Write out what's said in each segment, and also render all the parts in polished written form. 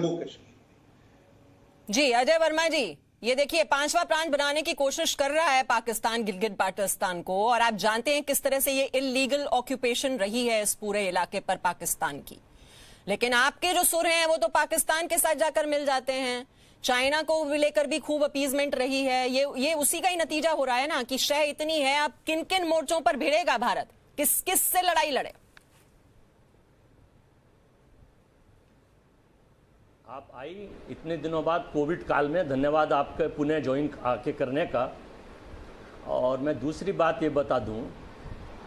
जम्मू कश्मीर। जी अजय वर्मा जी, ये देखिए 5वां प्रांत बनाने की कोशिश कर रहा है पाकिस्तान गिलगित बाल्टिस्तान को, और आप जानते हैं किस तरह से ये इलीगल ऑक्यूपेशन रही है इस पूरे इलाके पर पाकिस्तान की। लेकिन आपके जो सुर हैं वो तो पाकिस्तान के साथ जाकर मिल जाते हैं। चाइना को लेकर भी खूब अपीजमेंट रही है। ये उसी का ही नतीजा हो रहा है ना कि शह इतनी है, अब किन किन मोर्चों पर भिड़ेगा भारत, किस किस से लड़ाई लड़े। आप आई इतने दिनों बाद कोविड काल में, धन्यवाद आपके पुणे ज्वाइन आके करने का। और मैं दूसरी बात ये बता दूं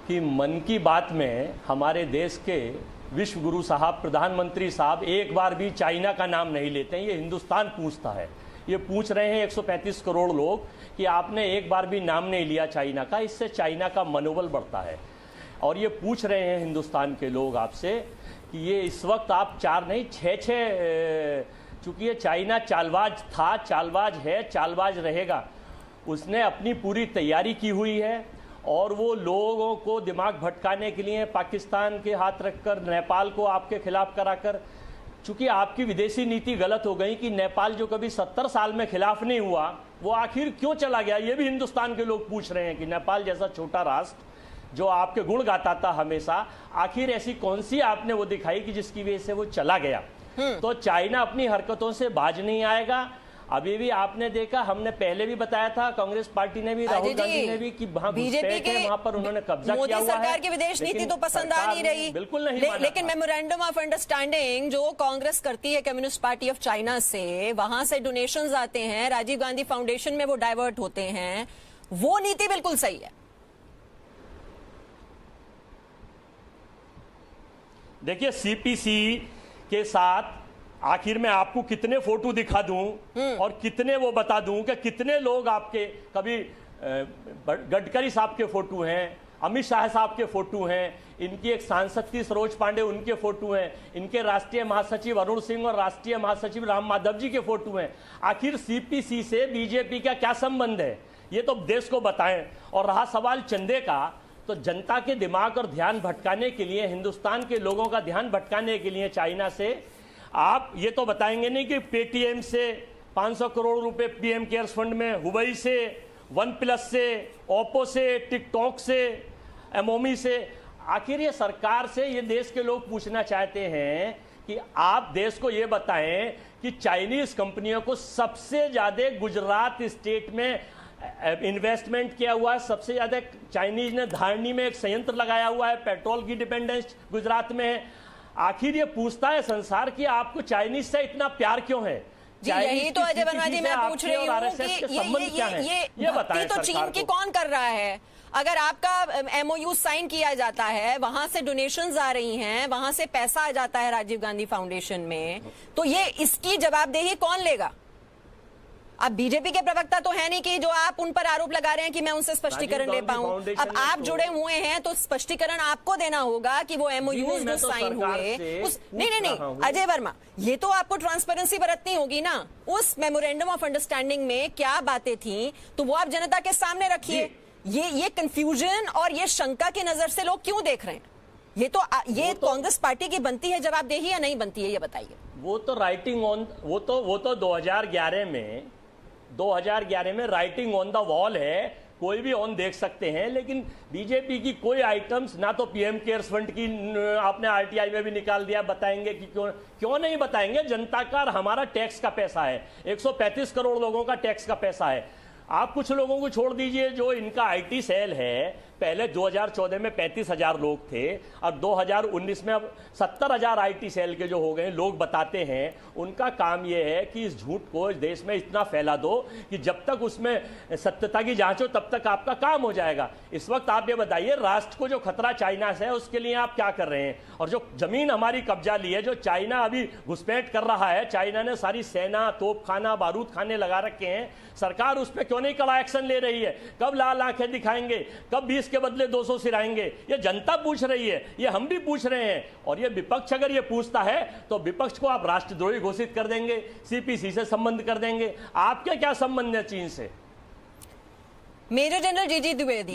कि मन की बात में हमारे देश के विश्व गुरु साहब, प्रधानमंत्री साहब एक बार भी चाइना का नाम नहीं लेते हैं। ये हिंदुस्तान पूछता है, ये पूछ रहे हैं 135 करोड़ लोग कि आपने एक बार भी नाम नहीं लिया चाइना का। इससे चाइना का मनोबल बढ़ता है। और ये पूछ रहे हैं हिंदुस्तान के लोग आपसे कि ये इस वक्त आप 4 नहीं 6 चूँकि ये चाइना चालबाज था, चालबाज है, चालबाज रहेगा। उसने अपनी पूरी तैयारी की हुई है और वो लोगों को दिमाग भटकाने के लिए पाकिस्तान के हाथ रखकर, नेपाल को आपके खिलाफ कराकर, चूँकि आपकी विदेशी नीति गलत हो गई कि नेपाल जो कभी 70 साल में खिलाफ नहीं हुआ वो आखिर क्यों चला गया, ये भी हिंदुस्तान के लोग पूछ रहे हैं कि नेपाल जैसा छोटा राष्ट्र जो आपके गुण गाता था हमेशा, आखिर ऐसी कौन सी आपने वो दिखाई कि जिसकी वजह से वो चला गया। तो चाइना अपनी हरकतों से बाज नहीं आएगा। अभी भी आपने देखा, हमने पहले भी बताया था, कांग्रेस पार्टी ने भी, राहुल गांधी ने भी, कि बीजेपी के वहां पर उन्होंने कब्जा किया हुआ है। मोदी सरकार की विदेश नीति तो पसंद आ नहीं रही, बिल्कुल नहीं। लेकिन मेमोरेंडम ऑफ अंडरस्टैंडिंग जो कांग्रेस करती है कम्युनिस्ट पार्टी ऑफ चाइना से, वहां से डोनेशंस आते हैं, राजीव गांधी फाउंडेशन में वो डाइवर्ट होते हैं, वो नीति बिल्कुल सही है। देखिए सीपीसी के साथ आखिर में आपको कितने फोटो दिखा दूं और कितने वो बता दूं कि कितने लोग आपके, कभी गडकरी साहब के फोटो हैं, अमित शाह साहब के फोटो हैं, इनकी एक सांसद थी सरोज पांडे, उनके फोटो हैं, इनके राष्ट्रीय महासचिव अरुण सिंह और राष्ट्रीय महासचिव राम माधव जी के फोटो हैं। आखिर सीपीसी से बीजेपी का क्या संबंध है, ये तो देश को बताएं। और रहा सवाल चंदे का, तो जनता के दिमाग और ध्यान भटकाने के लिए, हिंदुस्तान के लोगों का ध्यान भटकाने के लिए चाइना से आप ये तो बताएंगे नहीं कि पेटीएम से 500 करोड़ रुपए पीएम केयर्स फंड में, हुबई से, वन प्लस से, ओप्पो से, टिकटॉक से, एमोमी से। आखिर ये सरकार से ये देश के लोग पूछना चाहते हैं कि आप देश को ये बताएं कि चाइनीज कंपनियों को सबसे ज्यादा गुजरात स्टेट में इन्वेस्टमेंट किया हुआ है, सबसे ज्यादा चाइनीज ने धारणी में एक संयंत्र लगाया हुआ है, पेट्रोल की डिपेंडेंस गुजरात में है। आखिर ये पूछता है संसार कि आपको चाइनीज से इतना प्यार क्यों है। यही तो अजय वर्मा जी मैं पूछ रही हूँ कि ये भक्ति तो चीन की कौन कर रहा है। अगर आपका एमओयू साइन किया जाता है, वहां से डोनेशंस आ रही हैं, वहां से पैसा आ जाता है राजीव गांधी फाउंडेशन में, तो ये इसकी जवाबदेही कौन लेगा। अब बीजेपी के प्रवक्ता तो है नहीं कि जो आप उन पर आरोप लगा रहे हैं कि मैं उनसे स्पष्टीकरण ले पाऊं। अब आप जुड़े हुए हैं तो स्पष्टीकरण आपको देना होगा कि वो एमओयूज जो साइन हुए उस नहीं अजय वर्मा, ये तो आपको ट्रांसपेरेंसी बरतनी होगी ना। उस मेमोरेंडम ऑफ अंडरस्टैंडिंग में क्या बातें थी तो वो आप जनता के सामने रखिए। ये कंफ्यूजन और ये शंका की नजर से लोग क्यों देख रहे हैं, ये कांग्रेस पार्टी की बनती है जवाबदेही या नहीं बनती है, ये बताइए। वो तो राइटिंग ऑन, वो तो 2011 में राइटिंग ऑन द वॉल है, कोई भी ऑन देख सकते हैं। लेकिन बीजेपी की कोई आइटम्स ना तो पीएम केयर्स फंड की आपने आरटीआई में भी निकाल दिया, बताएंगे कि क्यों नहीं बताएंगे। जनता का और हमारा टैक्स का पैसा है, 135 करोड़ लोगों का टैक्स का पैसा है। आप कुछ लोगों को छोड़ दीजिए, जो इनका आईटी सेल है, पहले 2014 में 35,000 लोग थे और 2019 में अब 70,000 आईटी सेल के जो हो गए। लोग बताते हैं, उनका काम यह है कि इस झूठ को इस देश में इतना फैला दो कि जब तक उसमें सत्यता की जांच हो तब तक आपका काम हो जाएगा। इस वक्त आप ये बताइए, राष्ट्र को जो खतरा चाइना से है उसके लिए आप क्या कर रहे हैं। और जो जमीन हमारी कब्जा ली है, जो चाइना अभी घुसपैठ कर रहा है, चाइना ने सारी सेना, तोपखाना, बारूद खाने लगा रखे हैं, सरकार उस पर क्यों नहीं कड़ा एक्शन ले रही है। कब लाल आंखें दिखाएंगे, कब 20 के बदले 200 सिराएंगे, ये जनता पूछ रही है, ये हम भी पूछ रहे हैं। और ये विपक्ष अगर ये पूछता है तो विपक्ष को आप राष्ट्रद्रोही घोषित कर देंगे, सीपीसी से संबंध कर देंगे। आपके क्या संबंध है चीन से। मेजर जनरल जीजी द्विवेदी।